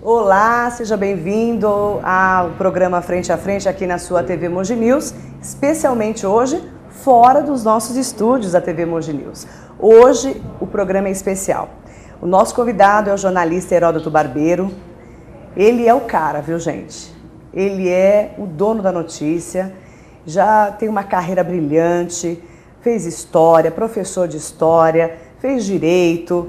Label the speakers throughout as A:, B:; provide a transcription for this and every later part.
A: Olá, seja bem-vindo ao programa Frente a Frente aqui na sua TV Mogi News, especialmente hoje, fora dos nossos estúdios da TV Mogi News. Hoje o programa é especial. O nosso convidado é o jornalista Heródoto Barbeiro. Ele é o cara, viu, gente? Ele é o dono da notícia, já tem uma carreira brilhante, fez história, professor de história, fez direito,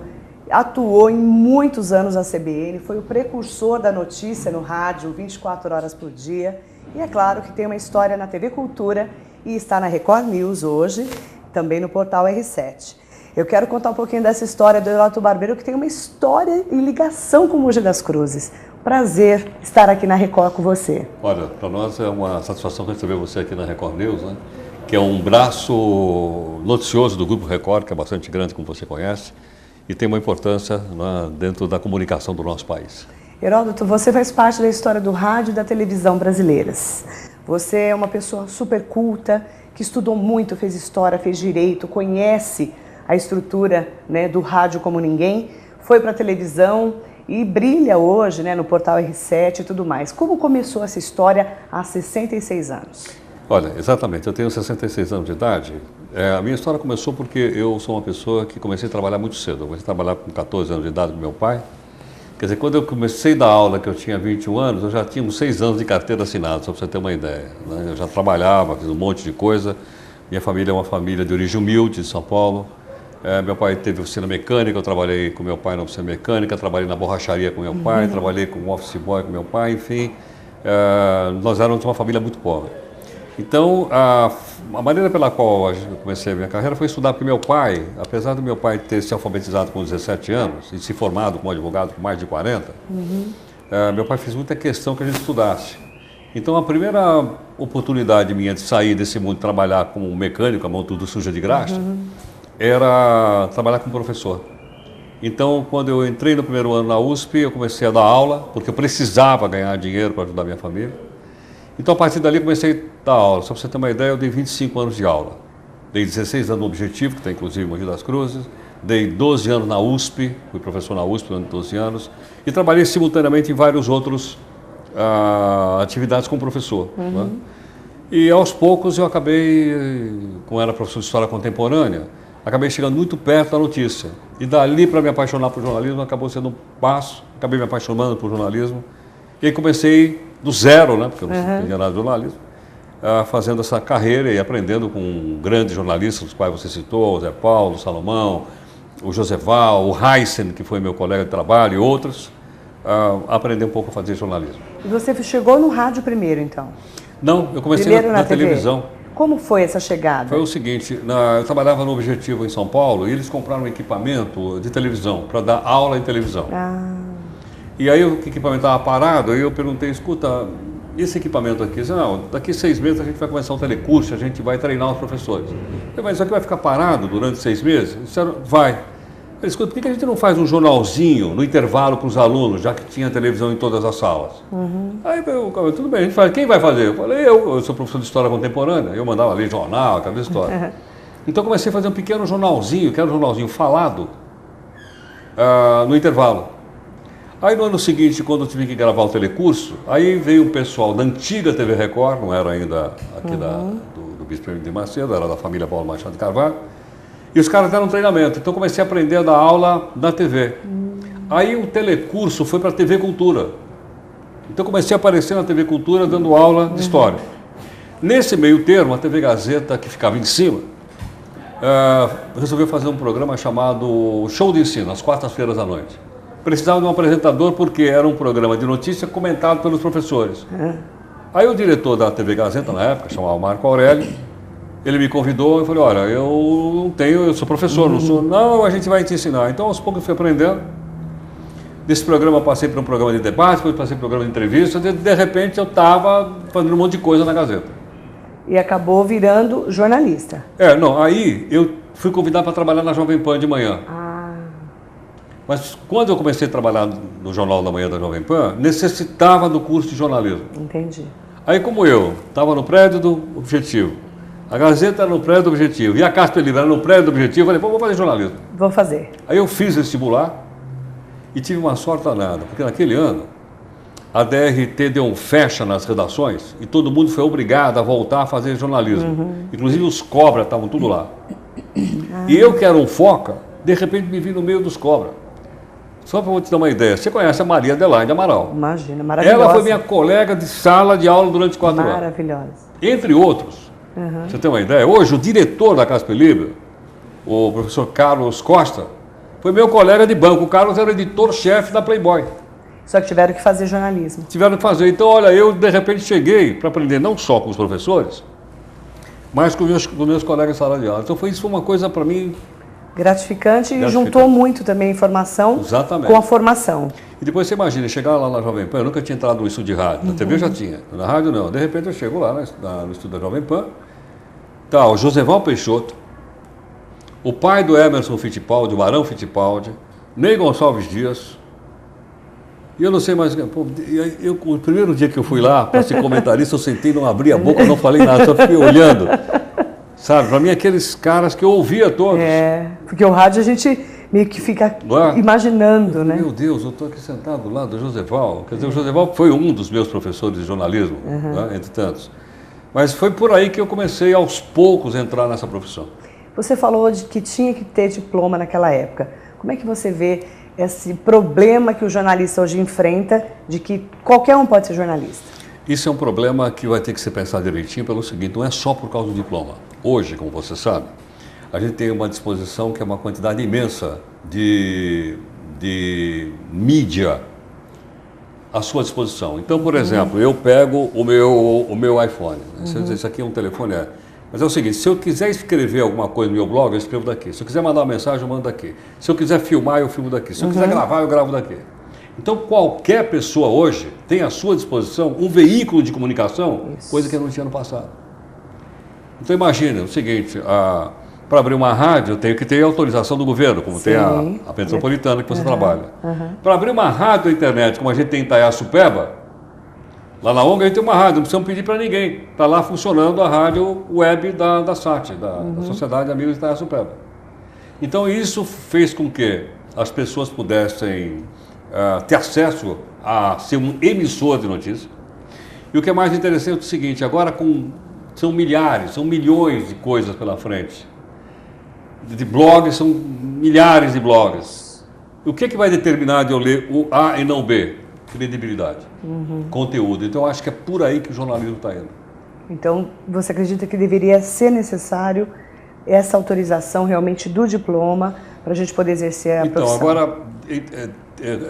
A: atuou em muitos anos na CBN, foi o precursor da notícia no rádio 24 horas por dia e é claro que tem uma história na TV Cultura e está na Record News hoje, também no portal R7. Eu quero contar um pouquinho dessa história do Heródoto Barbeiro, que tem uma história e ligação com Mogi das Cruzes. Prazer estar aqui na Record com você.
B: Olha, para nós é uma satisfação receber você aqui na Record News, né? Que é um braço noticioso do Grupo Record, que é bastante grande, como você conhece, e tem uma importância, né, dentro da comunicação do nosso país.
A: Heródoto, você faz parte da história do rádio e da televisão brasileiras. Você é uma pessoa super culta, que estudou muito, fez história, fez direito, conhece a estrutura, né, do rádio como ninguém, foi para a televisão e brilha hoje, né, no portal R7 e tudo mais. Como começou essa história há 66 anos?
B: Olha, exatamente, eu tenho 66 anos de idade. A minha história começou porque eu sou uma pessoa que comecei a trabalhar muito cedo. Eu comecei a trabalhar com 14 anos de idade com meu pai. Quer dizer, quando eu comecei a dar aula, que eu tinha 21 anos, eu já tinha uns 6 anos de carteira assinada, só para você ter uma ideia, né? Eu já trabalhava, fiz um monte de coisa. Minha família é uma família de origem humilde, de São Paulo. Meu pai teve oficina mecânica, eu trabalhei com meu pai na oficina mecânica, trabalhei na borracharia com meu pai, trabalhei como office boy com meu pai, enfim. Nós éramos uma família muito pobre. Então, a maneira pela qual eu comecei a minha carreira foi estudar, porque meu pai, apesar do meu pai ter se alfabetizado com 17 anos e se formado como advogado com mais de 40, meu pai fez muita questão que a gente estudasse. Então, a primeira oportunidade minha de sair desse mundo, trabalhar como mecânico, a mão tudo suja de graxa, era trabalhar como professor. Então, quando eu entrei no primeiro ano na USP, eu comecei a dar aula, porque eu precisava ganhar dinheiro para ajudar a minha família. Então, a partir dali, eu comecei a dar aula. Só para você ter uma ideia, eu dei 25 anos de aula. Dei 16 anos no Objetivo, que está inclusive em Mogi das Cruzes. Dei 12 anos na USP, fui professor na USP durante 12 anos. E trabalhei simultaneamente em vários outros atividades como professor. Né? E aos poucos eu acabei, como era professor de História Contemporânea, acabei chegando muito perto da notícia. E dali para me apaixonar por jornalismo, acabou sendo um passo. Acabei me apaixonando por jornalismo. E aí comecei do zero, né, porque eu não entendia nada de jornalismo, fazendo essa carreira e aprendendo com grandes jornalistas, os quais você citou, o Zé Paulo, o Salomão, o Joseval, o Heisen, que foi meu colega de trabalho, e outros, aprender um pouco a fazer jornalismo.
A: E você chegou no rádio primeiro, então?
B: Não, eu comecei na televisão.
A: Como foi essa chegada?
B: Foi o seguinte, eu trabalhava no Objetivo em São Paulo e eles compraram um equipamento de televisão para dar aula em televisão. E aí o equipamento estava parado, e eu perguntei, escuta, esse equipamento aqui? Disse, não, daqui 6 meses a gente vai começar um telecurso, a gente vai treinar os professores. Eu falei, mas isso aqui vai ficar parado durante 6 meses? Eles disseram, vai. Eu falei, escuta, por que a gente não faz um jornalzinho no intervalo para os alunos, já que tinha televisão em todas as salas? Aí eu, tudo bem, a gente faz, quem vai fazer? Eu falei, eu sou professor de História Contemporânea, eu mandava ler jornal, aquela história. Então comecei a fazer um pequeno jornalzinho, que era um jornalzinho falado, no intervalo. Aí no ano seguinte, quando eu tive que gravar o telecurso, aí veio um pessoal da antiga TV Record, não era ainda aqui do Bispo de Macedo, era da família Paulo Machado de Carvalho, e os caras deram um treinamento, então comecei a aprender a dar aula na TV. Aí o telecurso foi para a TV Cultura, então comecei a aparecer na TV Cultura dando aula de história. Nesse meio termo, a TV Gazeta, que ficava em cima, resolveu fazer um programa chamado Show de Ensino, às quartas-feiras à noite. Precisava de um apresentador porque era um programa de notícia comentado pelos professores. Aí o diretor da TV Gazeta, na época, chamava Marco Aurélio, ele me convidou e eu falei, olha, eu sou professor, não, a gente vai te ensinar. Então, aos poucos eu fui aprendendo. Desse programa eu passei para um programa de debate, depois passei para um programa de entrevista, de repente eu estava fazendo um monte de coisa na Gazeta.
A: E acabou virando jornalista.
B: Aí eu fui convidado para trabalhar na Jovem Pan de manhã. Mas quando eu comecei a trabalhar no Jornal da Manhã da Jovem Pan, necessitava do curso de jornalismo.
A: Entendi.
B: Aí como eu estava no prédio do Objetivo, a Gazeta era no prédio do Objetivo e a Casper Livre era no prédio do Objetivo, eu falei, vou fazer jornalismo.
A: Vou fazer.
B: Aí eu fiz vestibular e tive uma sorte danada, porque naquele ano a DRT deu um fecha nas redações e todo mundo foi obrigado a voltar a fazer jornalismo. Inclusive os cobras estavam tudo lá. E eu, que era um foca, de repente me vi no meio dos cobras. Só para te dar uma ideia, você conhece a Maria Adelaide Amaral?
A: Imagina, maravilhosa.
B: Ela foi minha colega de sala de aula durante 4 anos.
A: Maravilhosa.
B: Entre outros. Você tem uma ideia? Hoje, o diretor da Casper Libero, o professor Carlos Costa, foi meu colega de banco. O Carlos era editor-chefe da Playboy.
A: Só que tiveram que fazer jornalismo.
B: Tiveram que fazer. Então, olha, eu de repente cheguei para aprender não só com os professores, mas com meus colegas de sala de aula. Então, isso foi uma coisa para mim...
A: Gratificante e juntou muito também a informação com a formação.
B: E depois você imagina, chegar lá na Jovem Pan, eu nunca tinha entrado no estúdio de rádio, na TV eu já tinha, na rádio não. De repente eu chego lá no estúdio da Jovem Pan, tá o Joseval Peixoto, o pai do Emerson Fittipaldi, o Barão Fittipaldi, Ney Gonçalves Dias, e eu não sei mais... Pô, o primeiro dia que eu fui lá para ser comentarista, eu sentei, não abri a boca, não falei nada, só fiquei olhando. Sabe, para mim aqueles caras que eu ouvia todos.
A: Porque o rádio a gente meio que fica imaginando, né?
B: Meu Deus, eu estou aqui sentado lá do Joseval. Quer dizer, o Joseval foi um dos meus professores de jornalismo, né, entre tantos. Mas foi por aí que eu comecei aos poucos a entrar nessa profissão.
A: Você falou de que tinha que ter diploma naquela época. Como é que você vê esse problema que o jornalista hoje enfrenta de que qualquer um pode ser jornalista?
B: Isso é um problema que vai ter que ser pensado direitinho pelo seguinte, não é só por causa do diploma. Hoje, como você sabe, a gente tem uma disposição que é uma quantidade imensa de mídia à sua disposição. Então, por exemplo, eu pego o meu iPhone. Né? Se eu dizer, isso aqui é um telefone, Mas é o seguinte, se eu quiser escrever alguma coisa no meu blog, eu escrevo daqui. Se eu quiser mandar uma mensagem, eu mando daqui. Se eu quiser filmar, eu filmo daqui. Se eu quiser gravar, eu gravo daqui. Então, qualquer pessoa hoje tem à sua disposição um veículo de comunicação, coisa que não tinha no passado. Então, imagine o seguinte, para abrir uma rádio, eu tenho que ter autorização do governo, como tem a Metropolitana que você trabalha. Para abrir uma rádio na internet, como a gente tem em Itaiaçupeba, lá na ONG a gente tem uma rádio, não precisamos pedir para ninguém. Está lá funcionando a rádio web da SAT, da Sociedade de Amigos de Itaiaçupeba. Então, isso fez com que as pessoas pudessem ter acesso a ser um emissor de notícias. E o que é mais interessante é o seguinte, agora são milhares, são milhões de coisas pela frente. De blogs, são milhares de blogs. O que vai determinar de eu ler o A e não o B? Credibilidade, conteúdo. Então, eu acho que é por aí que o jornalismo está indo. Então, você acredita que deveria ser necessário essa autorização realmente do diploma para a gente poder exercer a profissão? Então, agora,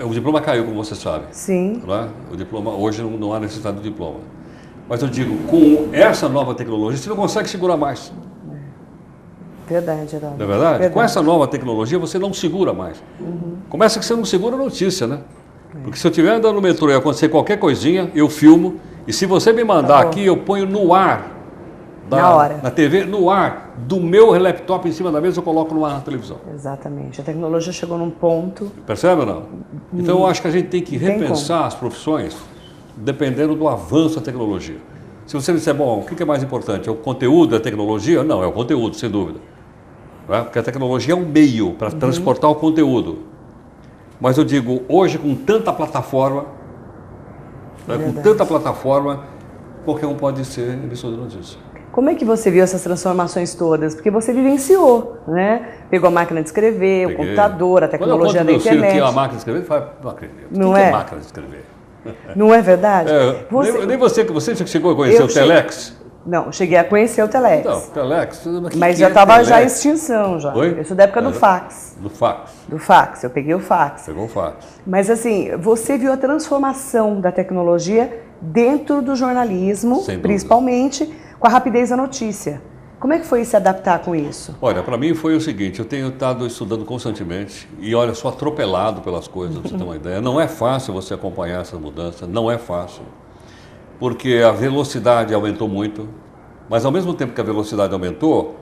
B: o diploma caiu, como você sabe. Sim. Não é? O diploma, hoje não há necessidade do diploma. Mas eu digo, com essa nova tecnologia, você não consegue segurar mais. Verdade, Heraldo. Não é verdade? Verdade. Com essa nova tecnologia, você não segura mais. Começa que você não segura a notícia, né? Porque se eu estiver andando no metrô e acontecer qualquer coisinha, eu filmo. E se você me mandar aqui, eu ponho no ar. Na TV, no ar, do meu laptop em cima da mesa, eu coloco no ar na televisão. Exatamente. A tecnologia chegou num ponto... Percebe ou não? Então, eu acho que a gente tem que repensar as profissões dependendo do avanço da tecnologia. Se você disser, bom, o que é mais importante? É o conteúdo da tecnologia? Não, é o conteúdo, sem dúvida. Porque a tecnologia é um meio para transportar o conteúdo. Mas eu digo, hoje com tanta plataforma, qualquer um pode ser emissor de notícia. Como é que você viu essas transformações todas? Porque você vivenciou, né? Pegou a máquina de escrever, o computador, a tecnologia da internet. Quando eu conto meu filho que é a máquina de escrever, ele fala, não acredito. O que é máquina de escrever? Não é verdade? Nem você chegou a conhecer o Telex? Não, cheguei a conhecer o Telex. Não, Telex. Mas já estava já em extinção já. Oi? Eu sou da época do fax. Do fax? Do fax, eu peguei o fax. Pegou o fax. Mas assim, você viu a transformação da tecnologia dentro do jornalismo, principalmente com a rapidez da notícia. Como é que foi se adaptar com isso? Olha, para mim foi o seguinte, eu tenho estado estudando constantemente e olha, sou atropelado pelas coisas, para você ter uma ideia. Não é fácil você acompanhar essa mudança, não é fácil. Porque a velocidade aumentou muito, mas ao mesmo tempo que a velocidade aumentou,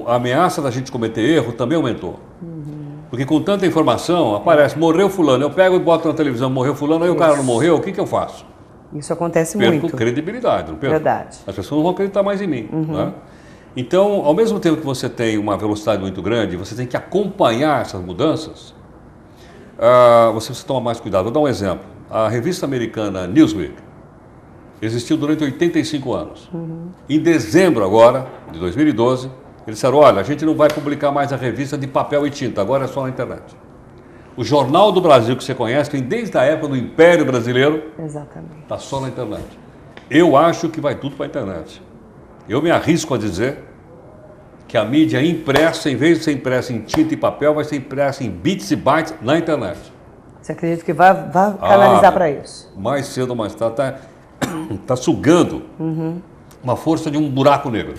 B: a ameaça da gente cometer erro também aumentou. Porque com tanta informação, aparece, morreu fulano, eu pego e boto na televisão, morreu fulano, aí o cara não morreu, o que eu faço? Isso acontece muito. Perco credibilidade, não perco? Verdade. As pessoas não vão acreditar mais em mim. Né? Então, ao mesmo tempo que você tem uma velocidade muito grande, você tem que acompanhar essas mudanças, você precisa tomar mais cuidado. Vou dar um exemplo. a revista americana Newsweek existiu durante 85 anos. Em dezembro agora, de 2012, eles disseram, olha, a gente não vai publicar mais a revista de papel e tinta, agora é só na internet. O Jornal do Brasil que você conhece, tem desde a época do Império Brasileiro, está só na internet. Eu acho que vai tudo para a internet. Eu me arrisco a dizer que a mídia impressa, em vez de ser impressa em tinta e papel, vai ser impressa em bits e bytes na internet.
A: Você acredita que vai canalizar para isso?
B: Mais cedo ou mais tarde, está sugando uma força de um buraco negro.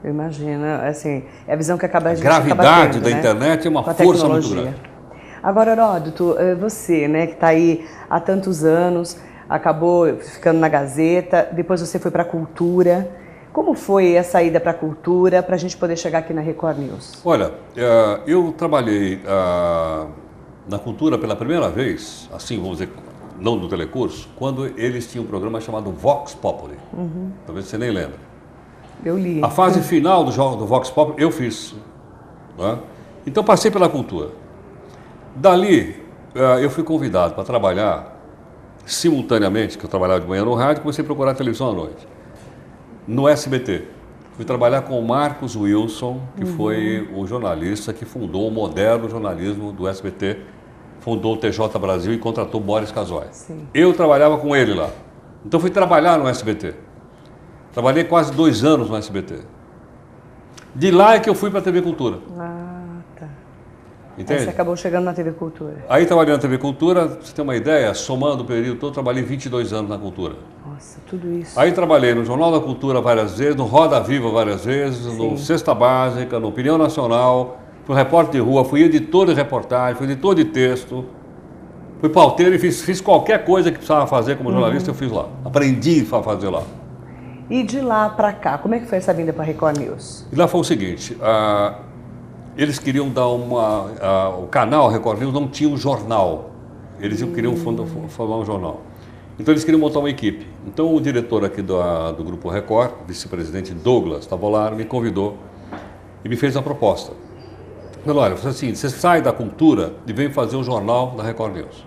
A: Eu imagino, assim, é a visão que a gente
B: gravidade
A: tendo,
B: da
A: né?
B: internet é uma força muito grande.
A: Agora, Heródoto, você, né, que está aí há tantos anos, acabou ficando na Gazeta, depois você foi para a Cultura. Como foi a saída para a Cultura, para a gente poder chegar aqui na Record News?
B: Olha, eu trabalhei na Cultura pela primeira vez, assim, vamos dizer, não no telecurso, quando eles tinham um programa chamado Vox Populi. Talvez você nem lembra.
A: Eu li.
B: A fase final do Vox Populi eu fiz. Né? Então passei pela Cultura. Dali eu fui convidado para trabalhar simultaneamente, que eu trabalhava de manhã no rádio, comecei a procurar televisão à noite. No SBT. Fui trabalhar com o Marcos Wilson, que foi o jornalista que fundou o moderno jornalismo do SBT, fundou o TJ Brasil e contratou Boris Casoy. Eu trabalhava com ele lá. Então fui trabalhar no SBT. Trabalhei quase 2 anos no SBT. De lá é que eu fui para a TV Cultura.
A: Tá.
B: Entende?
A: Aí você acabou chegando na TV Cultura.
B: Aí trabalhei na TV Cultura, pra você ter uma ideia, somando o período todo, trabalhei 22 anos na Cultura.
A: Nossa, tudo isso.
B: Aí trabalhei no Jornal da Cultura várias vezes, no Roda Viva várias vezes, no Cesta Básica, no Opinião Nacional, fui repórter de rua, fui editor de reportagem, fui editor de texto, fui pauteiro e fiz qualquer coisa que precisava fazer como jornalista, eu fiz lá. Aprendi a fazer lá.
A: E de lá para cá, como é que foi essa vinda para a Record News?
B: E lá foi o seguinte, eles queriam dar o canal Record News não tinha um jornal, eles queriam formar um jornal. Então eles queriam montar uma equipe. Então o diretor aqui do Grupo Record, vice-presidente Douglas Tavolaro, me convidou e me fez a proposta. Falei, olha, assim, você sai da Cultura e vem fazer um jornal da Record News.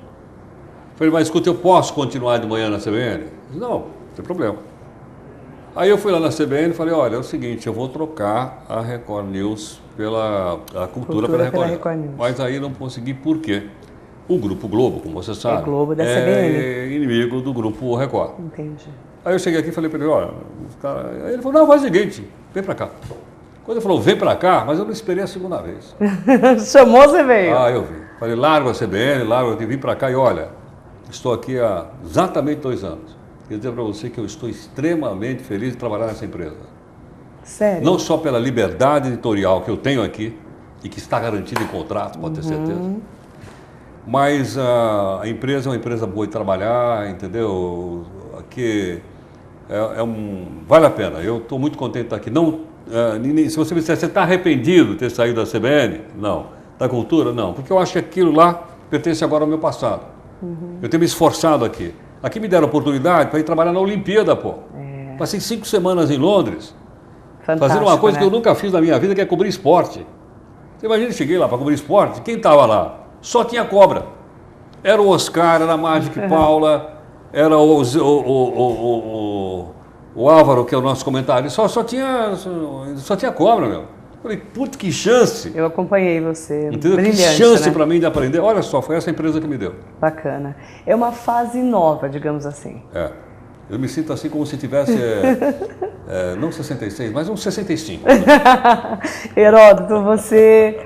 B: Falei, mas escuta, eu posso continuar de manhã na CBN? Não, não tem problema. Aí eu fui lá na CBN e falei, olha, é o seguinte, eu vou trocar a Record News pela Cultura pela Record News. Mas aí não consegui, por quê? O Grupo Globo, como você sabe,
A: Globo da CBN.
B: É inimigo do Grupo Record.
A: Entendi.
B: Aí eu cheguei aqui e falei para ele, olha, aí ele falou, não, faz o seguinte, vem para cá. Quando ele falou, vem para cá, mas eu não esperei a segunda vez.
A: Chamou, você veio?
B: Eu vim. Falei, largo a CBN, vim para cá e olha, estou aqui há exatamente 2 anos. Quero dizer para você que eu estou extremamente feliz de trabalhar nessa empresa.
A: Sério?
B: Não só pela liberdade editorial que eu tenho aqui e que está garantida em contrato, pode ter certeza. Mas a empresa é uma empresa boa de trabalhar, entendeu? Aqui vale a pena. Eu estou muito contente de estar aqui. Não, se você me disser, você está arrependido de ter saído da CBN? Não. Da Cultura? Não. Porque eu acho que aquilo lá pertence agora ao meu passado. Eu tenho me esforçado aqui. Aqui me deram a oportunidade para ir trabalhar na Olimpíada, pô. Passei 5 semanas em Londres, fazendo uma coisa que eu nunca fiz na minha vida, que é cobrir esporte. Você imagina, eu cheguei lá para cobrir esporte, quem estava lá? Só tinha cobra. Era o Oscar, era a Magic Paula, era o Álvaro, que é o nosso comentário. Só tinha cobra, meu. Falei, putz, que chance!
A: Eu acompanhei você.
B: Entendeu?
A: Brilhante,
B: que chance,
A: né?
B: para mim de aprender. Olha só, foi essa empresa que me deu.
A: Bacana. É uma fase nova, digamos assim.
B: Eu me sinto assim como se tivesse, não 66, mas uns 65.
A: Heródoto, você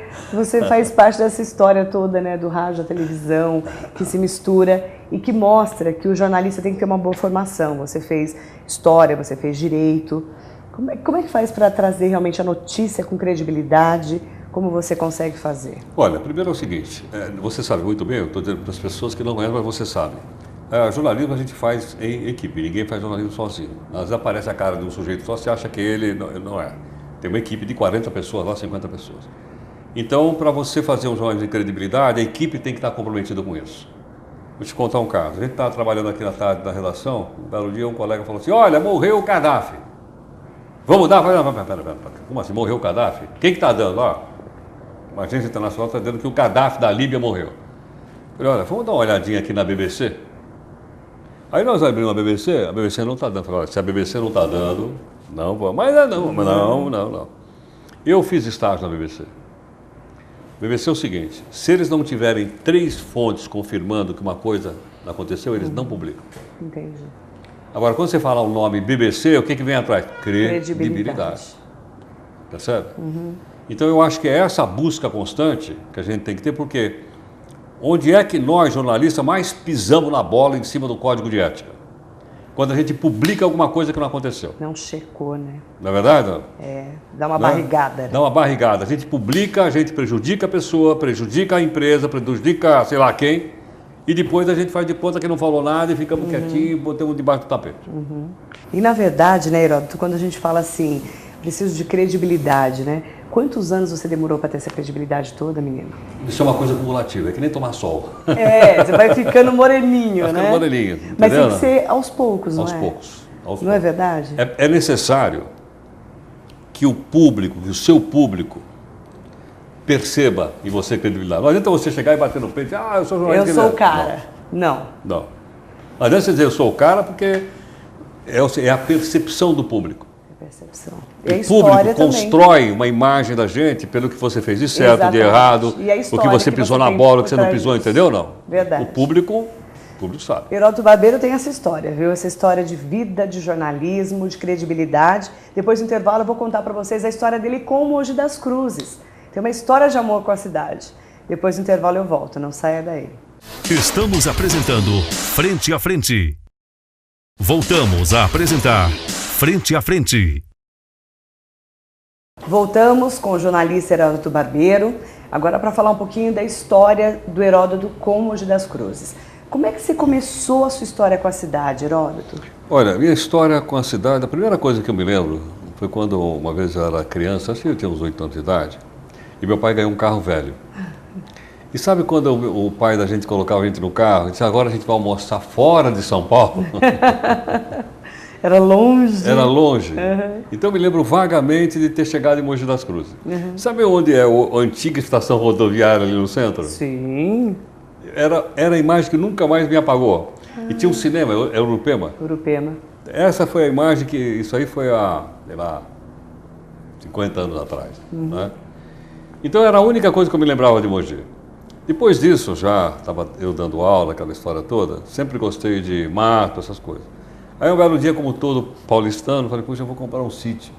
A: faz parte dessa história toda, né, do rádio, da televisão, que se mistura e que mostra que o jornalista tem que ter uma boa formação. Você fez história, você fez direito. Como é que faz para trazer realmente a notícia com credibilidade? Como você consegue fazer? Olha,
B: primeiro é o seguinte, você sabe muito bem, eu estou dizendo para as pessoas que não conhecem, mas você sabe. Jornalismo a gente faz em equipe, ninguém faz jornalismo sozinho. Às vezes aparece a cara de um sujeito só, você acha que ele não é. Tem uma equipe de 40 pessoas, lá 50 pessoas. Então, para você fazer um jornalismo de credibilidade, a equipe tem que estar comprometida com isso. Vou te contar um caso. A gente estava trabalhando aqui na tarde na redação, um belo dia um colega falou assim, olha, morreu o Gaddafi. Vamos dar? Pera. Como assim, morreu o Gaddafi? Quem que está dando? Uma agência internacional está dizendo que o Gaddafi da Líbia morreu. Eu falei, olha, vamos dar uma olhadinha aqui na BBC. Aí nós abrimos a BBC não está dando. Falei, se a BBC não está dando, não vamos. Mas não. Eu fiz estágio na BBC. A BBC é o seguinte, se eles não tiverem 3 fontes confirmando que uma coisa aconteceu, eles não publicam.
A: Entendi.
B: Agora, quando você fala o nome BBC, o que vem atrás? Credibilidade. Percebe? Então, eu acho que é essa busca constante que a gente tem que ter, porque onde é que nós, jornalistas, mais pisamos na bola em cima do código de ética? Quando a gente publica alguma coisa que não aconteceu.
A: Não checou, né?
B: Não é verdade? Não?
A: Dá uma barrigada. Né?
B: Dá uma barrigada. A gente publica, a gente prejudica a pessoa, prejudica a empresa, prejudica sei lá quem, e depois a gente faz de conta que não falou nada e ficamos quietinhos e botamos debaixo do tapete.
A: E na verdade, né, Heródoto, quando a gente fala assim, preciso de credibilidade, né? Quantos anos você demorou para ter essa credibilidade toda, menino?
B: Isso é uma coisa cumulativa, é que nem tomar sol.
A: Você vai ficando moreninho,
B: vai
A: né?
B: ficando moreninho,
A: mas tem que ser aos poucos, não
B: aos
A: é?
B: Poucos.
A: Não é verdade?
B: É necessário que o público, que o seu público, perceba em você credibilidade. Não adianta você chegar e bater no peito e dizer, eu sou jornalista.
A: Eu sou o cara. Não.
B: Não adianta você dizer, eu sou o cara, porque é a percepção do público.
A: Percepção.
B: O público constrói uma imagem da gente pelo que você fez de certo, de errado, o que você pisou na bola, o que você não pisou, entendeu? Não.
A: Verdade.
B: O público sabe.
A: Heródoto Barbeiro tem essa história, viu? Essa história de vida, de jornalismo, de credibilidade. Depois do intervalo eu vou contar para vocês a história dele com o Mogi das Cruzes. Tem uma história de amor com a cidade. Depois do intervalo eu volto, não saia daí.
C: Estamos apresentando Frente a Frente. Voltamos a apresentar Frente a Frente.
A: Voltamos com o jornalista Heródoto Barbeiro, agora para falar um pouquinho da história do Heródoto com o Mogi das Cruzes. Como é que você começou a sua história com a cidade, Heródoto?
B: Olha, minha história com a cidade, a primeira coisa que eu me lembro foi quando uma vez eu era criança, acho que eu tinha uns 8 anos de idade, e meu pai ganhou um carro velho. E sabe quando o pai da gente colocava a gente no carro e disse, agora a gente vai almoçar fora de São Paulo?
A: Era longe.
B: Era longe. Então eu me lembro vagamente de ter chegado em Mogi das Cruzes. Sabe onde é a antiga estação rodoviária ali no centro?
A: Sim.
B: Era a imagem que nunca mais me apagou. E tinha um cinema, é Urupema.
A: Urupema.
B: Essa foi a imagem que, isso aí foi há, sei lá, 50 anos atrás. Né? Então era a única coisa que eu me lembrava de Mogi. Depois disso, já estava eu dando aula, aquela história toda, sempre gostei de mato, essas coisas. Aí um belo dia, como todo paulistano, falei, puxa, eu vou comprar um sítio.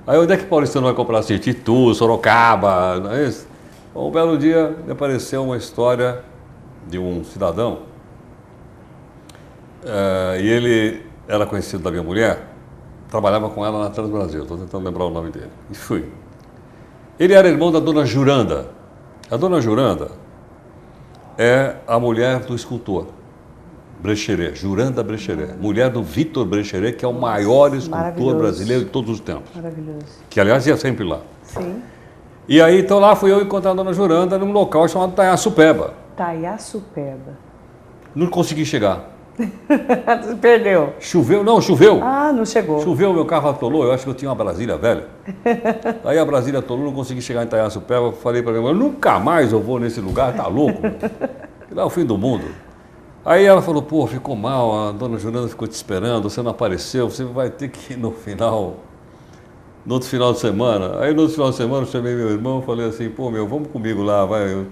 B: Aí onde é que o paulistano vai comprar sítio? Itu, Sorocaba, não é isso? Um belo dia me apareceu uma história de um cidadão, e ele era conhecido da minha mulher, trabalhava com ela na Transbrasil, estou tentando lembrar o nome dele, e fui. Ele era irmão da dona Juranda. A dona Juranda é a mulher do escultor Brecheret, Juranda Brecheret, mulher do Vitor Brecheret, que é o maior escultor brasileiro de todos os tempos.
A: Maravilhoso.
B: Que, aliás, ia sempre lá.
A: Sim.
B: E aí, então lá fui eu encontrar a dona Juranda num local chamado Taiaçupeba.
A: Taiaçupeba.
B: Não consegui chegar.
A: Você perdeu.
B: Choveu? Não, choveu.
A: Ah, não chegou.
B: Choveu, meu carro atolou, eu acho que eu tinha uma Brasília velha. Aí a Brasília atolou, não consegui chegar em Taiaçupeba, falei para minha mãe, nunca mais eu vou nesse lugar, tá louco? Lá é o fim do mundo. Aí ela falou, pô, ficou mal, a dona Juranda ficou te esperando, você não apareceu, você vai ter que ir no outro final de semana. Aí no outro final de semana eu chamei meu irmão, falei assim, pô, vamos comigo lá, vai, eu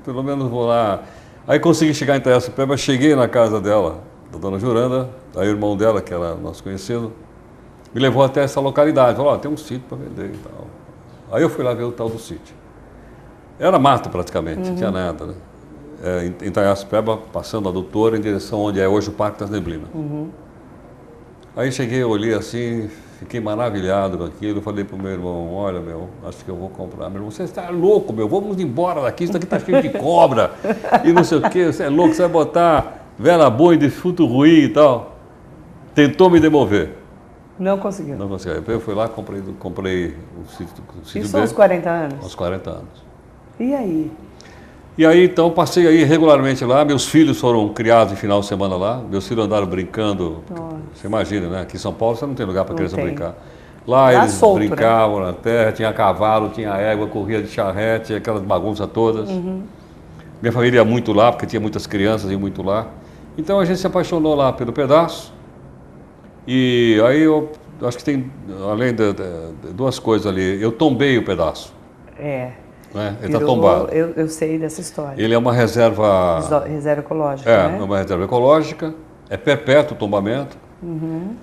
B: pelo menos vou lá. Aí consegui chegar em Taiaçupeba, cheguei na casa dela, da dona Juranda, aí o irmão dela, que era nosso conhecido, me levou até essa localidade, falou, tem um sítio para vender e tal. Aí eu fui lá ver o tal do sítio. Era mato praticamente, não tinha nada, né? Em Taiaçupeba, passando a Doutora, em direção onde é hoje o Parque das Neblinas. Aí cheguei, olhei assim, fiquei maravilhado com aquilo, falei pro meu irmão, olha, acho que eu vou comprar. Meu irmão, você está louco, vamos embora daqui, isso daqui está cheio de cobra, e não sei o quê, você é louco, você vai botar vela boa em defunto ruim e tal. Tentou me demover.
A: Não conseguiu.
B: Não conseguiu. Eu fui lá, comprei o sítio
A: Isso aos 40 anos?
B: Aos 40 anos.
A: E aí?
B: E aí, então, passei aí regularmente lá, meus filhos foram criados em final de semana lá, meus filhos andaram brincando, você imagina, né? Aqui em São Paulo você não tem lugar para criança brincar. Lá eles solto, brincavam, né? Na terra, tinha cavalo, tinha égua, corria de charrete, aquelas bagunças todas. Minha família ia muito lá, porque tinha muitas crianças, ia muito lá. Então a gente se apaixonou lá pelo pedaço. E aí eu acho que tem, além de duas coisas ali, eu tombei o pedaço.
A: É.
B: Né? Ele está tombado.
A: Eu sei dessa história.
B: Ele é uma reserva...
A: Reserva ecológica,
B: né?
A: É
B: uma reserva ecológica, é perpétuo o tombamento.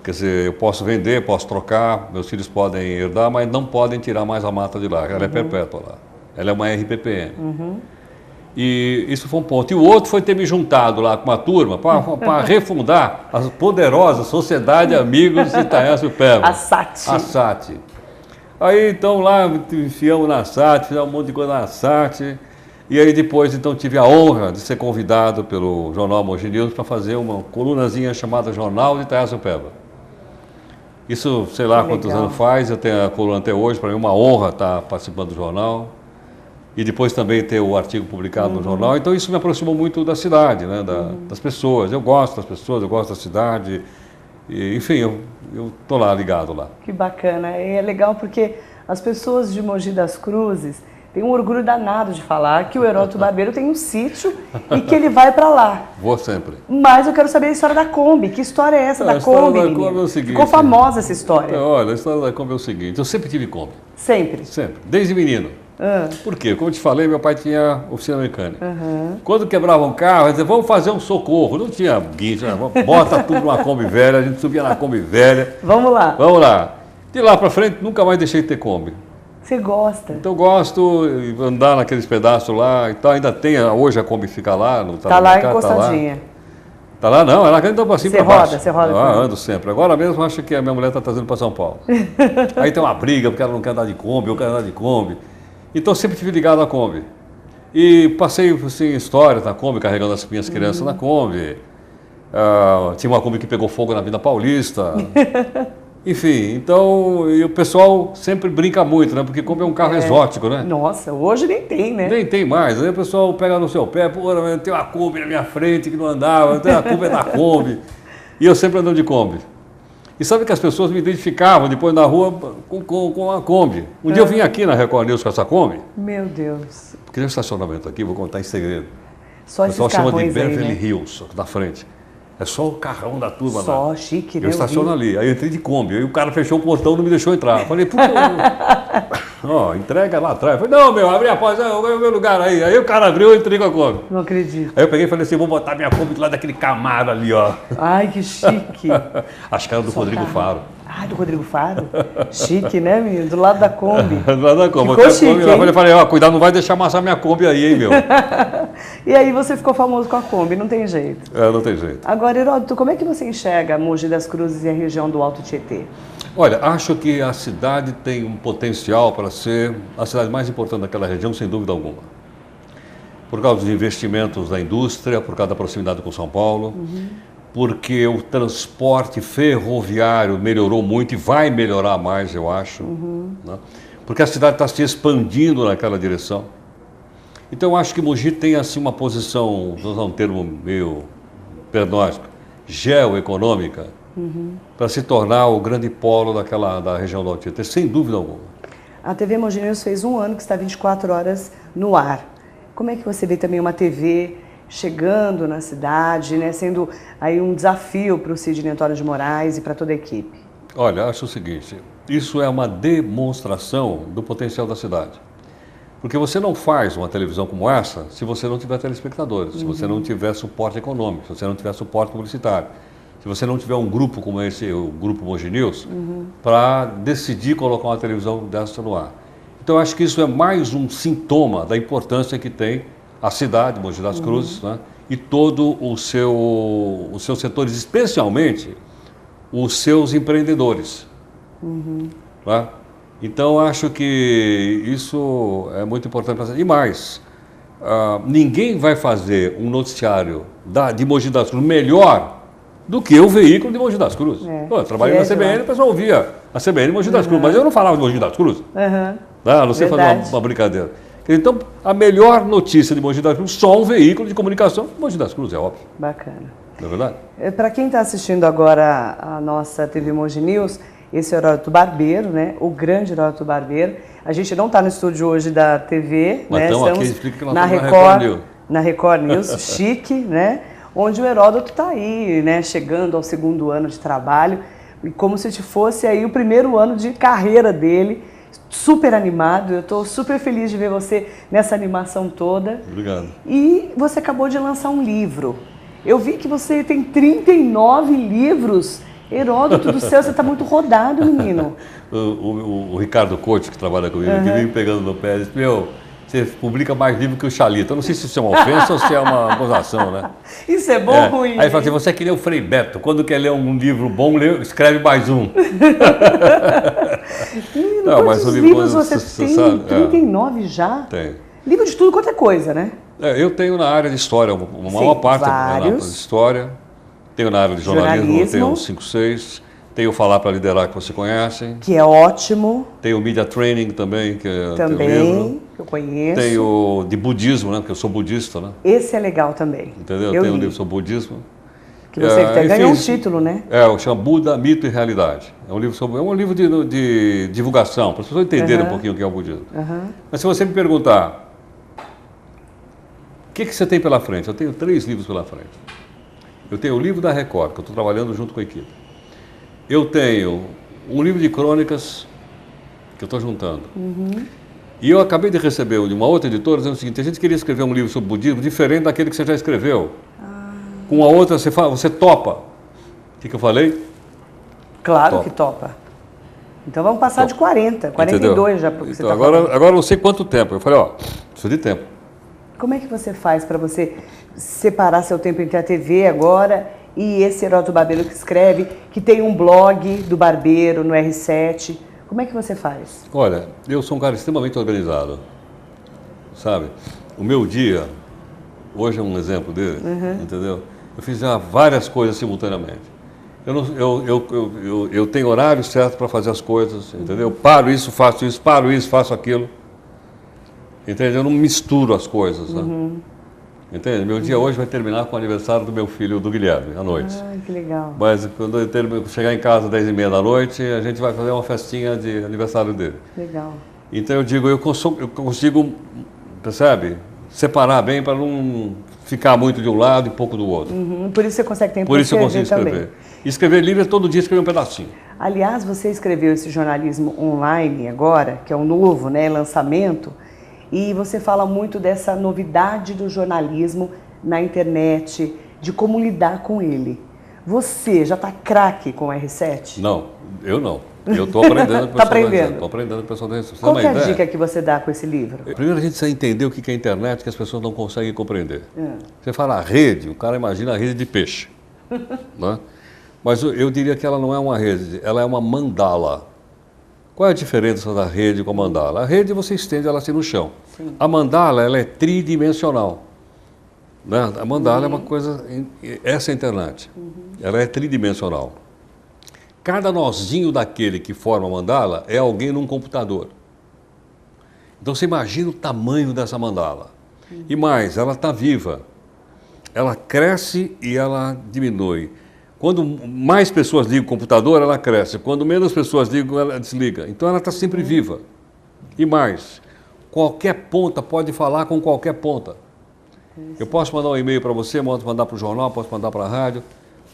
B: Quer dizer, eu posso vender, posso trocar, meus filhos podem herdar, mas não podem tirar mais a mata de lá, ela é perpétua lá. Ela é uma RPPN. E isso foi um ponto. E o outro foi ter me juntado lá com uma turma para refundar a poderosa Sociedade Amigos de Itaiaçupeba.
A: A SAT.
B: A SAT. Aí então lá enfiamos na SAT, fizemos um monte de coisa na SAT. E aí depois então tive a honra de ser convidado pelo Jornal Mogi News para fazer uma colunazinha chamada Jornal de Itaiaçupeba. Isso, sei lá quantos anos faz, eu tenho a coluna até hoje, para mim é uma honra estar participando do jornal. E depois também ter o artigo publicado no jornal. Então isso me aproximou muito da cidade, né? Das pessoas. Eu gosto das pessoas, eu gosto da cidade. E, enfim, eu estou lá ligado lá.
A: Que bacana. E é legal porque as pessoas de Mogi das Cruzes têm um orgulho danado de falar que o Heródoto Barbeiro tem um sítio e que ele vai para lá.
B: Vou sempre.
A: Mas eu quero saber a história da Kombi. Que história é essa da Kombi?
B: A história da Kombi é o seguinte.
A: Ficou famosa essa história.
B: Olha, a história da Kombi é o seguinte. Eu sempre tive Kombi.
A: Sempre?
B: Sempre. Desde menino. Por quê? Como eu te falei, meu pai tinha oficina mecânica. Quando quebrava um carro, ele dizia, vamos fazer um socorro. Não tinha guincho, bota tudo numa Kombi velha, a gente subia na Kombi velha.
A: Vamos lá.
B: Vamos lá. De lá para frente, nunca mais deixei de ter Kombi.
A: Você gosta?
B: Então eu gosto de andar naqueles pedaços lá e tal. Ainda tem, hoje a Kombi fica lá.
A: Tá lá encostadinha.
B: Tá lá não, ela anda para cima e para baixo.
A: Você roda?
B: Ando sempre. Agora mesmo acho que a minha mulher está trazendo para São Paulo. Aí tem uma briga, porque ela não quer andar de Kombi, eu quero andar de Kombi. Então sempre tive ligado à Kombi. E passei assim, histórias na Kombi, carregando as minhas crianças na Kombi. Tinha uma Kombi que pegou fogo na Avenida Paulista. Enfim, então e o pessoal sempre brinca muito, né? Porque Kombi é um carro exótico, né?
A: Nossa, hoje nem tem, né?
B: Nem tem mais. Aí o pessoal pega no seu pé, pô, tem uma Kombi na minha frente que não andava, tem uma Kombi da Kombi. E eu sempre andando de Kombi. E sabe que as pessoas me identificavam depois na rua com a Kombi. Um dia eu vim aqui na Record News com essa Kombi.
A: Meu Deus.
B: Porque tem um estacionamento aqui, vou contar em segredo.
A: Só
B: o pessoal chama de
A: aí,
B: Beverly
A: né?
B: Hills, na frente. É só o carrão da turma lá.
A: Só chique, né?
B: Eu estaciono ali. Aí eu entrei de Kombi. Aí o cara fechou o portão e não me deixou entrar. Falei, pô, ó, entrega lá atrás. Falei, não, meu, abri a porta, eu ganhei o meu lugar aí. Aí o cara abriu e entrei com a Kombi.
A: Não acredito.
B: Aí eu peguei e falei assim, vou botar minha Kombi do lado daquele Camaro ali, ó.
A: Ai, que chique.
B: Acho que era do Rodrigo Faro.
A: Ah, do Rodrigo Faro? Chique, né, menino? Do lado da Kombi.
B: Do lado da Kombi.
A: Ficou chique,
B: eu falei, ó, cuidado, não vai deixar amassar minha Kombi aí, hein, meu.
A: E aí você ficou famoso com a Kombi, não tem jeito.
B: Não tem jeito.
A: Agora, Heródoto, como é que você enxerga Mogi das Cruzes e a região do Alto Tietê?
B: Olha, acho que a cidade tem um potencial para ser a cidade mais importante daquela região, sem dúvida alguma. Por causa dos investimentos da indústria, por causa da proximidade com São Paulo, porque o transporte ferroviário melhorou muito e vai melhorar mais, eu acho. Né? Porque a cidade está se expandindo naquela direção. Então, eu acho que Mogi tem assim uma posição, vou usar um termo meio pernóstico, geoeconômica, para se tornar o grande polo da região do Alto Tietê, sem dúvida alguma.
A: A TV Mogi News fez um ano que está 24 horas no ar. Como é que você vê também uma TV chegando na cidade, né, sendo aí um desafio para o Sidney Antônio de Moraes e para toda a equipe?
B: Olha, acho o seguinte, isso é uma demonstração do potencial da cidade. Porque você não faz uma televisão como essa se você não tiver telespectadores, se você não tiver suporte econômico, se você não tiver suporte publicitário, se você não tiver um grupo como esse, o Grupo Mogi News, para decidir colocar uma televisão dessa no ar. Então, eu acho que isso é mais um sintoma da importância que tem a cidade, Mogi das Cruzes, né? E todo os seus setores, especialmente os seus empreendedores. Né? Então, acho que isso é muito importante. E mais, ninguém vai fazer um noticiário de Mogi das Cruzes melhor do que o veículo de Mogi das Cruzes. Eu trabalhei na CBN, o pessoal ouvia a CBN Mogi das Cruzes, mas eu não falava de Mogi das Cruzes. Não sei fazer uma brincadeira. Então, a melhor notícia de Mogi das Cruzes, só um veículo de comunicação de Mogi das Cruzes, é óbvio.
A: Bacana.
B: Não é verdade?
A: Para quem está assistindo agora a nossa TV Mogi News, esse é o Heródoto Barbeiro, né? O grande Heródoto Barbeiro. A gente não está no estúdio hoje da TV,
B: mas
A: né?
B: Estamos
A: aqui,
B: explica que nós
A: na
B: estamos
A: Record News. Na Record News, chique, né? onde o Heródoto está aí, né, chegando ao 2º ano de trabalho, e como se fosse aí o 1º ano de carreira dele, super animado. Eu estou super feliz de ver você nessa animação toda.
B: Obrigado.
A: E você acabou de lançar um livro. Eu vi que você tem 39 livros. Heródoto do céu, você está muito rodado, menino.
B: O Ricardo Couto, que trabalha comigo, que vem pegando no pé, disse, meu, você publica mais livro que o Xalito. Eu não sei se isso é uma ofensa ou se é uma acusação, né?
A: Isso é bom ou ruim?
B: Aí ele fala assim, você é que nem o Frei Beto, quando quer ler um livro bom, escreve mais um.
A: Menino, quantos livros você tem?
B: sabe?
A: 39 já?
B: Tem.
A: Livro de tudo quanto é coisa, né?
B: Eu tenho na área de história, uma maior parte na área de história. Tenho na área de jornalismo. Tenho 5, 6. Tenho Falar para Liderar, que você conhece.
A: Que é ótimo.
B: Tenho Media Training também, que é
A: também, que eu conheço.
B: Tenho de budismo, né? Porque eu sou budista, né?
A: Esse é legal também.
B: Entendeu? Tenho um livro sobre budismo.
A: Que você até ganhou um título, né?
B: Chama Buda, Mito e Realidade. É um livro de divulgação, para as pessoas entenderem um pouquinho o que é o budismo. Mas se você me perguntar, o que você tem pela frente? Eu tenho 3 livros pela frente. Eu tenho o livro da Record, que eu estou trabalhando junto com a equipe. Eu tenho um livro de crônicas que eu estou juntando. E eu acabei de receber de uma outra editora dizendo o seguinte, a gente queria escrever um livro sobre budismo diferente daquele que você já escreveu. Com a outra você topa. O que eu falei?
A: Claro que topa. Então vamos passar de 40, 42 entendeu? Já, porque
B: então,
A: você
B: agora eu não sei quanto tempo. Eu falei, preciso de tempo.
A: Como é que você faz para você separar seu tempo entre a TV agora e esse Heródoto Barbeiro que escreve, que tem um blog do Barbeiro no R7? Como é que você faz?
B: Olha, eu sou um cara extremamente organizado, sabe? O meu dia, hoje é um exemplo dele, entendeu? Eu fiz já várias coisas simultaneamente. Eu tenho horário certo para fazer as coisas, entendeu? Paro isso, faço aquilo. Entende? Eu não misturo as coisas, né? Entende? Meu dia hoje vai terminar com o aniversário do meu filho, do Guilherme, à noite.
A: Que legal.
B: Mas quando eu chegar em casa às 10h30 da noite, a gente vai fazer uma festinha de aniversário dele.
A: Legal.
B: Então eu digo, eu consigo, percebe? Separar bem para não ficar muito de um lado e pouco do outro.
A: Por isso você consegue tempo
B: Por isso eu consigo
A: escrever
B: escrever. E escrever livro é todo dia escrever um pedacinho.
A: Aliás, você escreveu esse jornalismo online agora, que é um novo, né, lançamento, e você fala muito dessa novidade do jornalismo na internet, de como lidar com ele. Você já está craque com o R7?
B: Não, eu não. Eu estou aprendendo.
A: Está aprendendo?
B: Estou aprendendo com o pessoal da R7.
A: Qual é a dica que você dá com esse livro?
B: Primeiro a gente precisa entender o que é a internet, que as pessoas não conseguem compreender. Você fala rede, o cara imagina a rede de peixe. Né? Mas eu diria que ela não é uma rede, ela é uma mandala. Qual é a diferença da rede com a mandala? A rede você estende ela assim no chão. Sim. A mandala ela é tridimensional. Né? A mandala é uma coisa... Essa é a internet. Ela é tridimensional. Cada nozinho daquele que forma a mandala é alguém num computador. Então você imagina o tamanho dessa mandala. E mais, ela está viva. Ela cresce e ela diminui. Quando mais pessoas ligam o computador, ela cresce. Quando menos pessoas ligam, ela desliga. Então ela está sempre viva. E mais, qualquer ponta pode falar com qualquer ponta. Eu posso mandar um e-mail para você, posso mandar para o jornal, posso mandar para a rádio,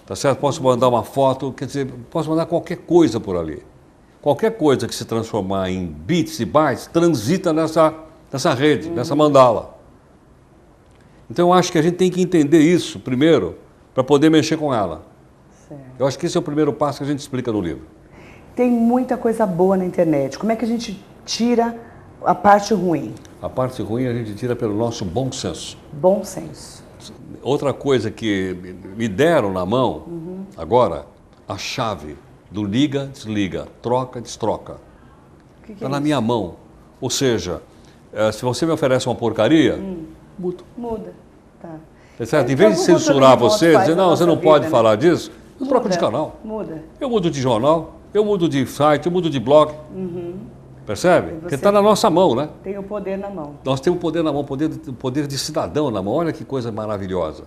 B: tá certo? Posso mandar uma foto, quer dizer, posso mandar qualquer coisa por ali. Qualquer coisa que se transformar em bits e bytes transita nessa rede, nessa mandala. Então eu acho que a gente tem que entender isso primeiro para poder mexer com ela. Certo. Eu acho que esse é o primeiro passo que a gente explica no livro.
A: Tem muita coisa boa na internet. Como é que a gente tira a parte ruim?
B: A parte ruim a gente tira pelo nosso bom senso.
A: Bom senso.
B: Outra coisa que me deram na mão, agora, a chave do liga, desliga, troca, destroca. Está na minha mão. Ou seja, se você me oferece uma porcaria, mudo.
A: Muda. Tá.
B: É certo? Em vez de censurar você, dizer, não, você não pode falar disso, eu troco de canal.
A: Muda.
B: Eu mudo de jornal, eu mudo de site, eu mudo de blog. Percebe? Porque está na nossa mão, né?
A: Tem o poder na mão.
B: Nós temos o poder na mão, o poder de cidadão na mão. Olha que coisa maravilhosa.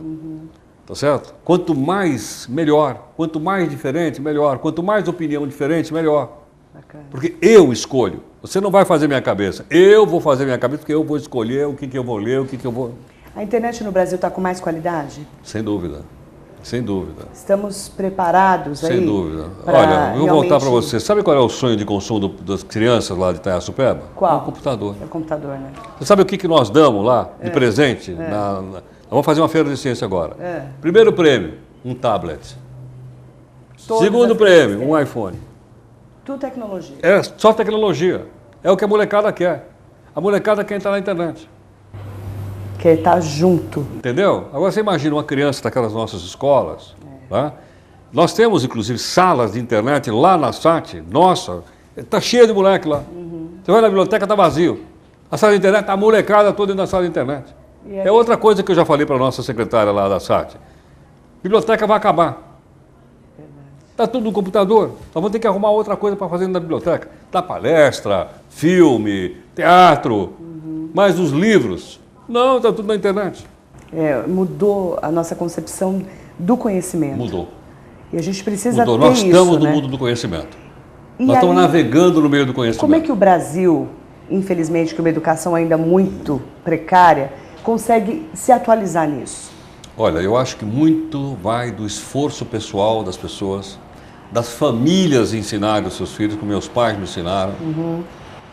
B: Tá certo? Quanto mais, melhor. Quanto mais diferente, melhor. Quanto mais opinião diferente, melhor. Bacana. Porque eu escolho. Você não vai fazer minha cabeça. Eu vou fazer minha cabeça porque eu vou escolher o que eu vou ler, o que eu vou...
A: A internet no Brasil está com mais qualidade?
B: Sem dúvida, sem dúvida.
A: Estamos preparados aí?
B: Sem dúvida. Olha, eu vou voltar para você. Sabe qual é o sonho de consumo das crianças lá de Itaiaçupeba?
A: Qual?
B: É o computador.
A: É o computador, né?
B: Você sabe o que nós damos lá de presente? Vamos fazer uma feira de ciência agora. Primeiro prêmio, um tablet.
A: Todas
B: Segundo
A: as
B: prêmio,
A: crianças
B: um iPhone.
A: Tudo tecnologia.
B: É só tecnologia. É o que a molecada quer. A molecada quer entrar na internet.
A: Quer estar junto.
B: Entendeu? Agora você imagina uma criança daquelas nossas escolas. Tá? Nós temos, inclusive, salas de internet lá na SAT. Nossa, está cheio de moleque lá. Você vai na biblioteca, está vazio. A sala de internet, está a molecada toda dentro da sala de internet. É outra coisa que eu já falei para a nossa secretária lá da SAT. Biblioteca vai acabar. Está tudo no computador. Nós vamos ter que arrumar outra coisa para fazer na biblioteca. Dá palestra, filme, teatro, mas os livros. Não, está tudo na internet.
A: Mudou a nossa concepção do conhecimento.
B: Mudou.
A: E a gente precisa ter
B: Nós estamos
A: isso,
B: no
A: né?
B: mundo do conhecimento.
A: E
B: Nós estamos
A: aí,
B: navegando no meio do conhecimento.
A: como é que o Brasil, infelizmente, com uma educação ainda muito precária, consegue se atualizar nisso?
B: Olha, eu acho que muito vai do esforço pessoal das pessoas, das famílias ensinarem os seus filhos, como meus pais me ensinaram.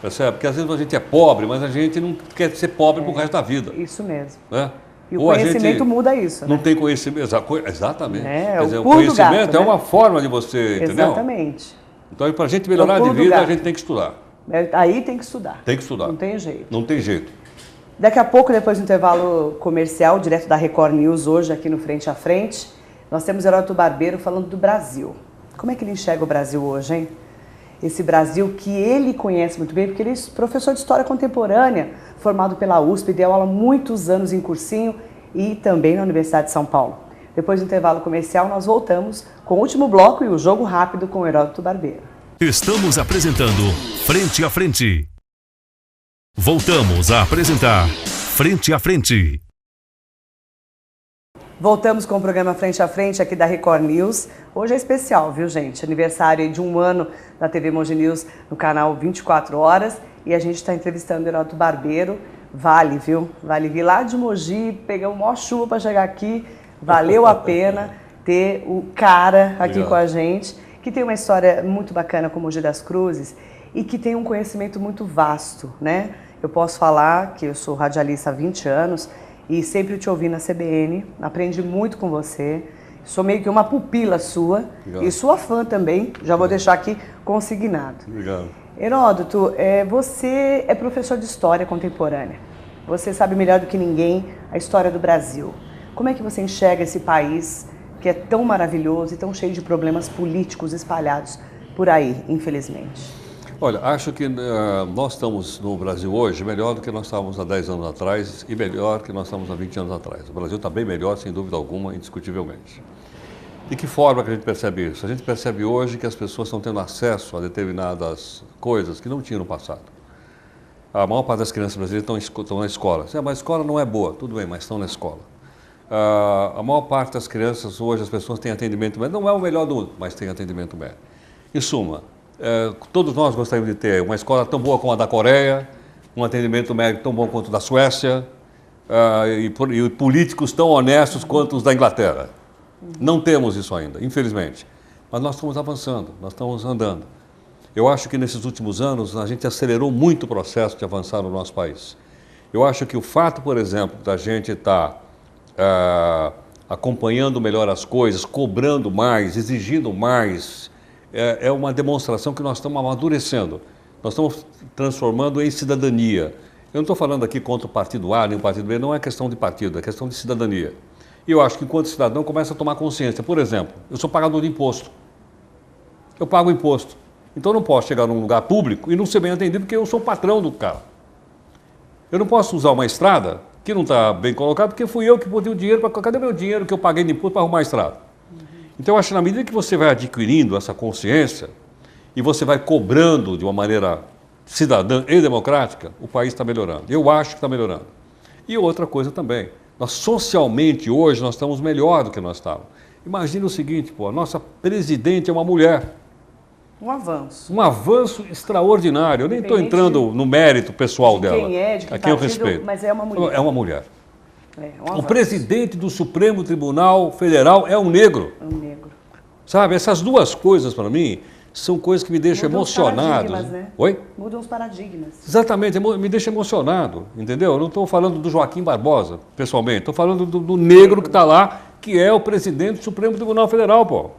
B: Percebe? Porque às vezes a gente é pobre, mas a gente não quer ser pobre pro resto da vida.
A: Isso mesmo.
B: Né?
A: E o
B: Ou a
A: conhecimento
B: gente
A: muda isso,
B: não
A: né?
B: tem conhecimento. Exatamente.
A: É,
B: Quer dizer,
A: o
B: o
A: pulo do
B: conhecimento
A: gato,
B: é
A: né?
B: uma forma de você, entendeu?
A: Exatamente.
B: Então, para a gente melhorar de
A: pulo do
B: vida, a
A: gato.
B: gente tem que estudar.
A: Aí tem que estudar.
B: Tem que estudar.
A: Não tem jeito.
B: Não tem jeito.
A: Daqui a pouco, depois do intervalo comercial, direto da Record News, hoje aqui no Frente a Frente, nós temos Heródoto Barbeiro falando do Brasil. Como é que ele enxerga o Brasil hoje, hein? Esse Brasil que ele conhece muito bem, porque ele é professor de História Contemporânea, formado pela USP, deu aula muitos anos em cursinho e também na Universidade de São Paulo. Depois do intervalo comercial, nós voltamos com o último bloco e o Jogo Rápido com o Heródoto Barbeiro.
C: Estamos apresentando Frente a Frente. Voltamos a apresentar Frente a Frente.
A: Voltamos com o programa Frente a Frente aqui da Record News. Hoje é especial, viu, gente? Aniversário de 1 ano da TV Mogi News no canal 24 Horas. E a gente está entrevistando o Heródoto Barbeiro. Vale, viu? Vale vir lá de Mogi, pegar uma maior chuva para chegar aqui. Valeu a pena ter o cara aqui com a gente, que tem uma história muito bacana com Mogi das Cruzes e que tem um conhecimento muito vasto, né? Eu posso falar que eu sou radialista há 20 anos e sempre te ouvi na CBN, aprendi muito com você, sou meio que uma pupila sua. Obrigado. E sua fã também, já vou deixar aqui consignado.
B: Obrigado.
A: Heródoto, você é professor de História Contemporânea, você sabe melhor do que ninguém a história do Brasil. Como é que você enxerga esse país que é tão maravilhoso e tão cheio de problemas políticos espalhados por aí, infelizmente?
B: Olha, acho que nós estamos no Brasil hoje melhor do que nós estávamos há 10 anos atrás e melhor do que nós estávamos há 20 anos atrás. O Brasil está bem melhor, sem dúvida alguma, indiscutivelmente. De que forma que a gente percebe isso? A gente percebe hoje que as pessoas estão tendo acesso a determinadas coisas que não tinham no passado. A maior parte das crianças brasileiras estão na escola. Mas a escola não é boa, tudo bem, mas estão na escola. A maior parte das crianças hoje, as pessoas têm atendimento médico, não é o melhor do mundo, mas tem atendimento médico. Em suma, todos nós gostaríamos de ter uma escola tão boa como a da Coreia, um atendimento médico tão bom quanto o da Suécia, e políticos tão honestos quanto os da Inglaterra. Não temos isso ainda, infelizmente. Mas nós estamos avançando, nós estamos andando. Eu acho que nesses últimos anos a gente acelerou muito o processo de avançar no nosso país. Eu acho que o fato, por exemplo, da gente estar acompanhando melhor as coisas, cobrando mais, exigindo mais, é uma demonstração que nós estamos amadurecendo. Nós estamos transformando em cidadania. Eu não estou falando aqui contra o partido A nem o partido B, não é questão de partido, é questão de cidadania. E eu acho que enquanto cidadão começa a tomar consciência. Por exemplo, eu sou pagador de imposto. Eu pago imposto. Então eu não posso chegar num lugar público e não ser bem atendido porque eu sou o patrão do cara. Eu não posso usar uma estrada que não está bem colocada porque fui eu que botei o dinheiro. Cadê meu dinheiro que eu paguei de imposto para arrumar a estrada? Então eu acho que na medida que você vai adquirindo essa consciência e você vai cobrando de uma maneira cidadã e democrática, o país está melhorando. Eu acho que está melhorando. E outra coisa também, nós socialmente hoje nós estamos melhor do que nós estávamos. Imagina o seguinte, a nossa presidente é uma mulher.
A: Um avanço.
B: Um avanço extraordinário. Eu nem estou entrando no mérito pessoal dela.
A: Quem é, de que
B: a quem eu
A: partido,
B: respeito.
A: mas é uma mulher.
B: É uma mulher. O presidente do Supremo Tribunal Federal é um negro.
A: É um negro.
B: Sabe, essas duas coisas, para mim, são coisas que me deixam emocionado.
A: Né?
B: Oi?
A: Mudam os paradigmas.
B: Exatamente, me deixa emocionado, entendeu? Eu não estou falando do Joaquim Barbosa, pessoalmente. Estou falando do negro que está lá, que é o presidente do Supremo Tribunal Federal, pô.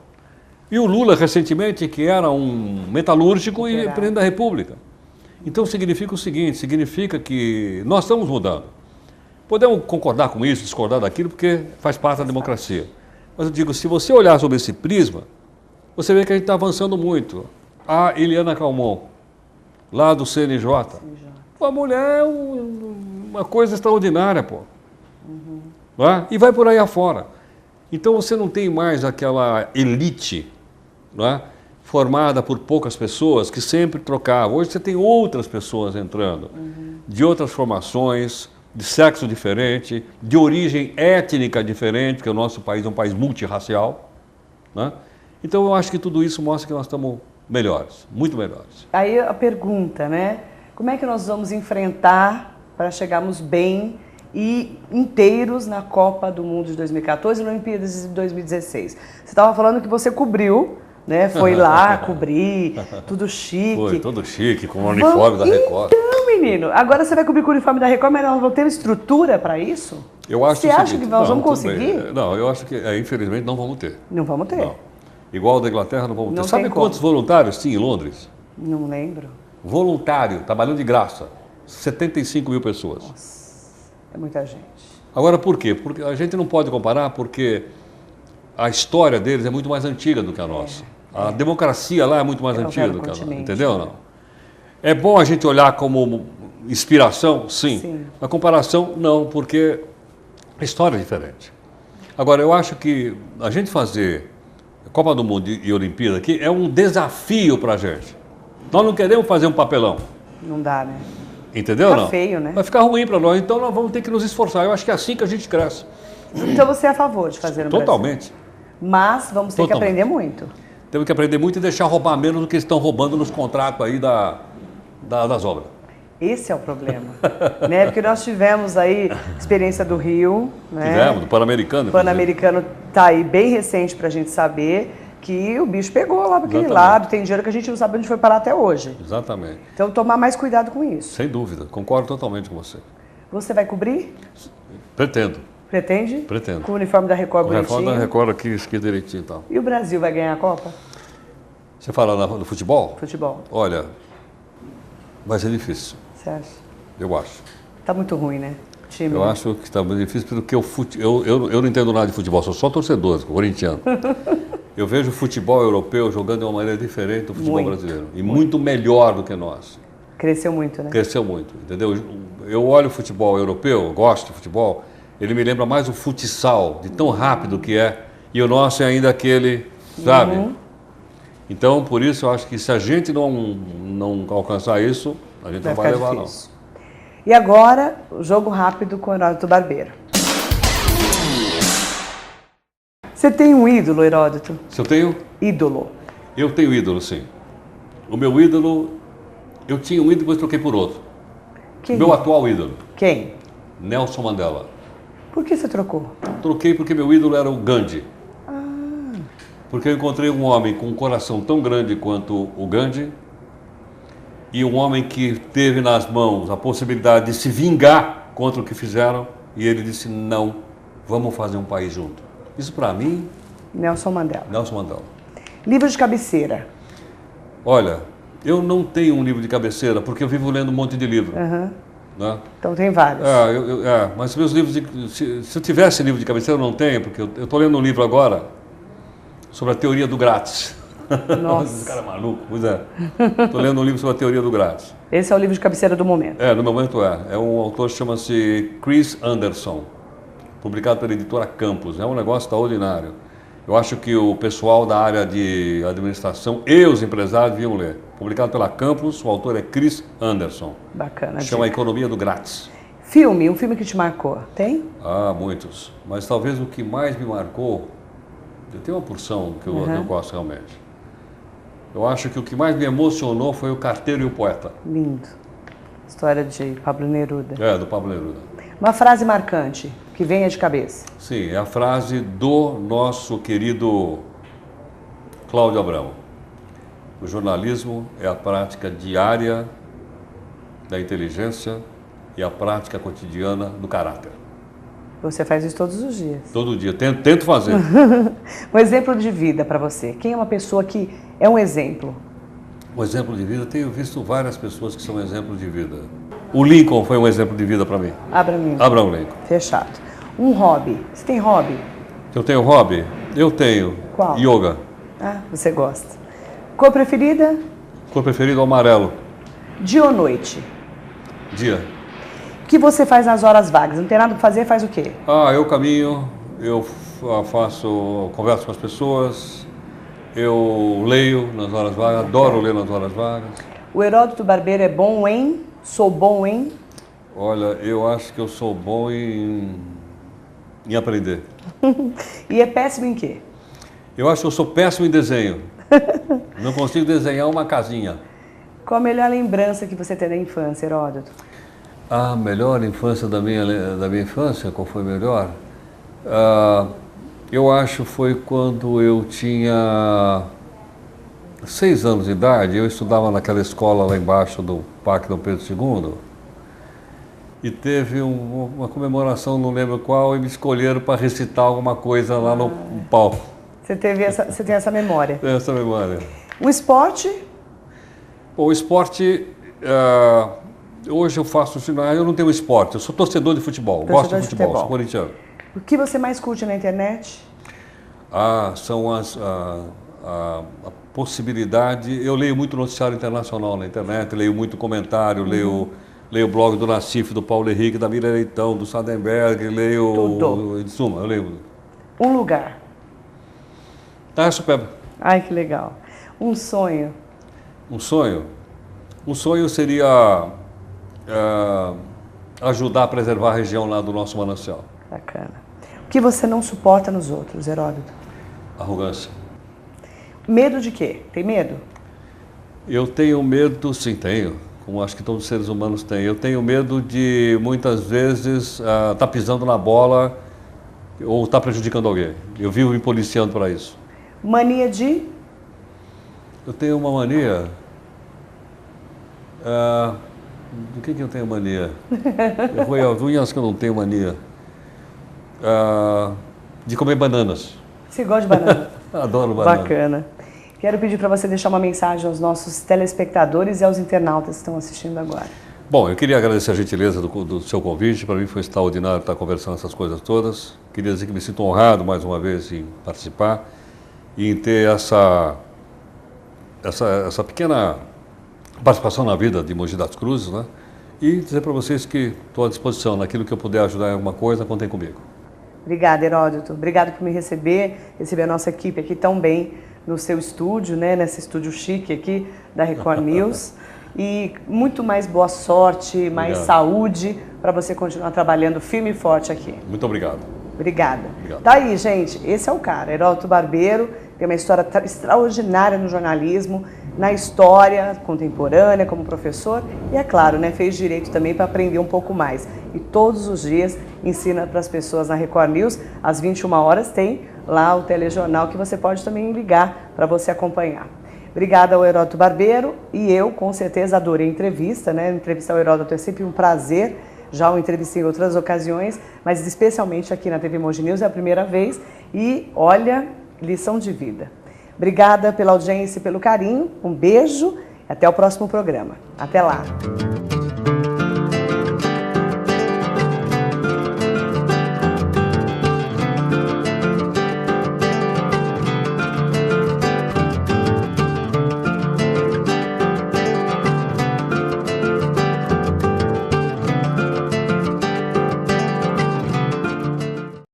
B: E o Lula, recentemente, que era um metalúrgico e presidente da República. Então, significa o seguinte, significa que nós estamos mudando. Podemos concordar com isso, discordar daquilo, porque faz parte da democracia. Mas eu digo, se você olhar sobre esse prisma, você vê que a gente está avançando muito. A Eliana Calmon, lá do CNJ. A mulher é uma coisa extraordinária, pô. Não é? E vai por aí afora. Então você não tem mais aquela elite, não é? Formada por poucas pessoas que sempre trocavam. Hoje você tem outras pessoas entrando, de outras formações, de sexo diferente, de origem étnica diferente, porque o nosso país é um país multirracial, né? Então eu acho que tudo isso mostra que nós estamos melhores, muito melhores.
A: Aí a pergunta, né? Como é que nós vamos enfrentar para chegarmos bem e inteiros na Copa do Mundo de 2014 e na Olimpíadas de 2016? Você estava falando que você cobriu, né? Foi lá cobrir, tudo chique.
B: Foi, tudo chique, com o uniforme da Record.
A: Então, menino, agora você vai cobrir com o uniforme da Record, mas nós vamos ter estrutura para isso?
B: Eu acho
A: você acha que nós vamos conseguir?
B: Não, eu acho que, infelizmente, não vamos ter.
A: Não vamos ter.
B: Não. Igual da Inglaterra, não vamos ter.
A: Não
B: Sabe quantos voluntários tinha em Londres?
A: Não lembro.
B: Voluntário, trabalhando de graça. 75 mil pessoas.
A: Nossa, é muita gente.
B: Agora, por quê? Porque a gente não pode comparar porque a história deles é muito mais antiga do que a nossa. A democracia lá é muito mais antiga do que a nossa. Entendeu? Não? É bom a gente olhar como inspiração? Sim. A comparação, não, porque a história é diferente. Agora, eu acho que a gente fazer Copa do Mundo e Olimpíada aqui é um desafio para a gente. Nós não queremos fazer um papelão.
A: Não dá, né?
B: Entendeu?
A: Fica
B: não?
A: feio, né?
B: Vai ficar ruim para nós, então nós vamos ter que nos esforçar. Eu acho que é assim que a gente cresce.
A: Então você é a favor de fazer no
B: Totalmente.
A: Brasil? Mas vamos ter que aprender muito.
B: Temos que aprender muito e deixar roubar menos do que estão roubando nos contratos aí das obras.
A: Esse é o problema, né? Porque nós tivemos aí experiência do Rio, né?
B: Tivemos, do Pan-Americano.
A: O Pan-Americano está aí bem recente para a gente saber que o bicho pegou lá para aquele lado, tem dinheiro que a gente não sabe onde foi parar até hoje.
B: Exatamente.
A: Então tomar mais cuidado com isso.
B: Sem dúvida, concordo totalmente com você.
A: Você vai cobrir?
B: Pretendo.
A: Pretende?
B: Pretendo.
A: Com o uniforme da Record bonitinho?
B: O uniforme da Record aqui, escrito direitinho e tal.
A: E o Brasil vai ganhar a Copa?
B: Você fala do futebol?
A: Futebol.
B: Olha, vai ser difícil.
A: Você acha?
B: Eu acho.
A: Tá muito ruim, né? Time.
B: Eu acho que está muito difícil porque eu não entendo nada de futebol, sou só torcedor, corintiano. Eu vejo o futebol europeu jogando de uma maneira diferente do futebol brasileiro. E muito melhor do que nós.
A: Cresceu muito, né?
B: Cresceu muito, entendeu? Eu olho o futebol europeu, gosto de futebol, ele me lembra mais o futsal, de tão rápido que é. E o nosso é ainda aquele, sabe? Então, por isso, eu acho que se a gente não alcançar isso, a gente não vai levar, não.
A: E agora, o jogo rápido com o Heródoto Barbeiro. Você tem um ídolo, Heródoto?
B: Se eu tenho?
A: Ídolo.
B: Eu tenho ídolo, sim. O meu ídolo, eu tinha um ídolo, depois troquei por outro.
A: Quem?
B: Meu atual ídolo.
A: Quem?
B: Nelson Mandela.
A: Por que você trocou?
B: Troquei porque meu ídolo era o Gandhi. Porque eu encontrei um homem com um coração tão grande quanto o Gandhi e um homem que teve nas mãos a possibilidade de se vingar contra o que fizeram e ele disse, não, vamos fazer um país junto. Isso para mim...
A: Nelson Mandela.
B: Nelson Mandela.
A: Livro de cabeceira.
B: Olha, eu não tenho um livro de cabeceira porque eu vivo lendo um monte de livro. Né?
A: Então tem vários.
B: Mas meus livros, se eu tivesse livro de cabeceira, eu não tenho, porque eu estou lendo um livro agora sobre a teoria do grátis.
A: Nossa.
B: Esse cara é maluco, pois é. Estou lendo um livro sobre a teoria do grátis.
A: Esse é o livro de cabeceira do momento.
B: No momento é. É um autor que chama-se Chris Anderson, publicado pela editora Campos. É um negócio extraordinário. Eu acho que o pessoal da área de administração e os empresários deviam ler. Publicado pela Campos, o autor é Chris Anderson.
A: Bacana.
B: Chama A Economia do Grátis.
A: Filme, um filme que te marcou, tem?
B: Muitos. Mas talvez o que mais me marcou, eu tenho uma porção que eu gosto realmente. Eu acho que o que mais me emocionou foi O Carteiro e o Poeta.
A: Lindo. História de Pablo Neruda.
B: Do Pablo Neruda.
A: Uma frase marcante. que venha de cabeça.
B: Sim, é a frase do nosso querido Cláudio Abrão. O jornalismo é a prática diária da inteligência e a prática cotidiana do caráter.
A: Você faz isso todos os dias.
B: Todo dia, tento fazer.
A: Um exemplo de vida para você. Quem é uma pessoa que é um exemplo?
B: Um exemplo de vida, tenho visto várias pessoas que são exemplos de vida. O Lincoln foi um exemplo de vida para mim. Abraham Lincoln.
A: Fechado. Um hobby. Você tem hobby?
B: Eu tenho hobby? Eu tenho.
A: Qual?
B: Yoga.
A: Ah, você gosta. Cor preferida?
B: Cor preferida, amarelo.
A: Dia ou noite?
B: Dia.
A: O que você faz nas horas vagas? Não tem nada para fazer, faz o quê?
B: Eu caminho, eu converso com as pessoas, eu leio nas horas vagas, adoro ler nas horas vagas.
A: O Heródoto Barbeiro é bom em? Sou bom em?
B: Olha, eu acho que eu sou bom em aprender.
A: E é péssimo em quê?
B: Eu acho que eu sou péssimo em desenho. Não consigo desenhar uma casinha.
A: Qual a melhor lembrança que você tem da infância, Heródoto?
B: A melhor infância da minha infância, qual foi melhor? Eu acho foi quando eu tinha 6 anos de idade, eu estudava naquela escola lá embaixo do Parque Dom Pedro II, e teve uma comemoração, não lembro qual, e me escolheram para recitar alguma coisa lá no palco.
A: Você tem essa memória?
B: Tenho essa memória.
A: O esporte?
B: Bom, o esporte, hoje eu faço ginásio, eu não tenho esporte, eu sou torcedor de futebol, gosto de futebol, sou corintiano.
A: O que você mais curte na internet?
B: São a possibilidade, eu leio muito noticiário internacional na internet, leio muito comentário, leio o blog do Nassif, do Paulo Henrique, da Miriam Leitão, do Sadenberg, leio...
A: Tudo.
B: Em suma, eu leio.
A: Um lugar?
B: Superba.
A: Ai, que legal. Um sonho?
B: Um sonho? Um sonho seria ajudar a preservar a região lá do nosso manancial.
A: Bacana. O que você não suporta nos outros, Heródoto?
B: Arrogância.
A: Medo de quê? Tem medo?
B: Eu tenho medo, sim, tenho. Como acho que todos os seres humanos têm. Eu tenho medo de, muitas vezes, estar pisando na bola ou estar prejudicando alguém. Eu vivo me policiando para isso.
A: Mania de?
B: Eu tenho uma mania... do que eu tenho mania? Eu vou às unhas que eu não tenho mania. De comer bananas.
A: Você gosta de banana?
B: Adoro banana.
A: Bacana. Quero pedir para você deixar uma mensagem aos nossos telespectadores e aos internautas que estão assistindo agora.
B: Bom, eu queria agradecer a gentileza do seu convite. Para mim foi extraordinário estar conversando essas coisas todas. Queria dizer que me sinto honrado mais uma vez em participar e em ter essa pequena participação na vida de Mogi das Cruzes, né? E dizer para vocês que estou à disposição. Naquilo que eu puder ajudar em alguma coisa, contem comigo.
A: Obrigada, Heródoto. Obrigado por me receber a nossa equipe aqui tão bem no seu estúdio, né? Nesse estúdio chique aqui da Record News. E muito mais boa sorte, mais saúde para você continuar trabalhando firme e forte aqui.
B: Muito obrigado.
A: Obrigada. Tá aí, gente. Esse é o cara, Heródoto Barbeiro. Tem uma história extraordinária no jornalismo, na história contemporânea, como professor. E é claro, né, fez direito também para aprender um pouco mais. E todos os dias ensina para as pessoas na Record News. Às 21 horas tem lá o telejornal que você pode também ligar para você acompanhar. Obrigada ao Heródoto Barbeiro. E eu, com certeza, adorei a entrevista, né? Entrevistar o Heródoto é sempre um prazer. Já o entrevistei em outras ocasiões, mas especialmente aqui na TV Mogi News é a primeira vez. E olha, lição de vida. Obrigada pela audiência e pelo carinho. Um beijo e até o próximo programa. Até lá.